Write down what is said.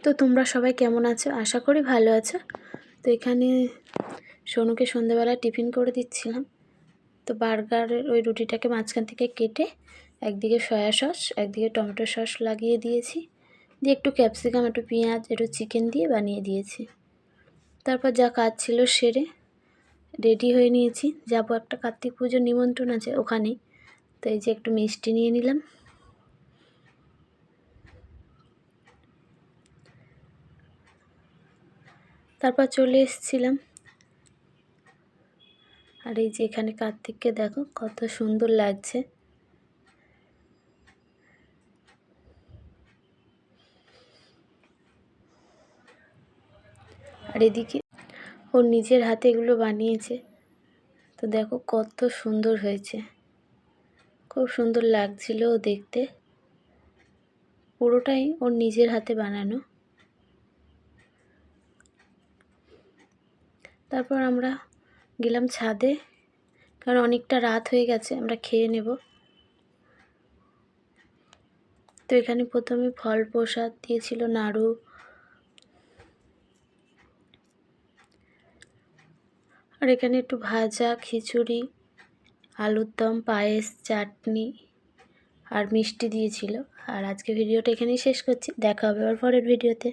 তো তোমরা সবাই কেমন আছো? আশা করি ভালো আছো। তো এখানে সোনুকে সন্ধ্যেবেলা টিফিন করে দিচ্ছিলাম। তো বার্গারের ওই রুটিটাকে মাঝখান থেকে কেটে একদিকে সয়া সস একদিকে টমেটো সস লাগিয়ে দিয়েছি, দিয়ে একটু ক্যাপসিকাম একটু পেঁয়াজ একটু চিকেন দিয়ে বানিয়ে দিয়েছি। তারপর যা কাজ ছিল সেরে রেডি হয়ে নিয়েছি, যাবো একটা কার্তিক পুজোর নিমন্ত্রণ আছে ওখানেই। তো এই যে একটু মিষ্টি নিয়ে নিলাম। তারপর চলে এসেছিলাম, আর এই যে এখানে কার্তিককে দেখো কত সুন্দর লাগছে। আর এদিকে ওর নিজের হাতে এগুলো বানিয়েছে, তো দেখো কত সুন্দর হয়েছে, খুব সুন্দর লাগছিল দেখতে। পুরোটাই ওর নিজের হাতে বানানো। তারপর আমরা গেলাম ছাদে, কারণ অনেকটা রাত হয়ে গেছে, আমরা খেয়ে নেব। তো এখানে প্রথমে ফল প্রসাদ দিয়েছিল, নাড়ু, আর এখানে একটু ভাজা, খিচুড়ি, আলুর দম, পায়েস, চাটনি আর মিষ্টি দিয়েছিল। আর আজকে ভিডিওটা এখানেই শেষ করছি, দেখা হবে আবার পরের ভিডিওতে।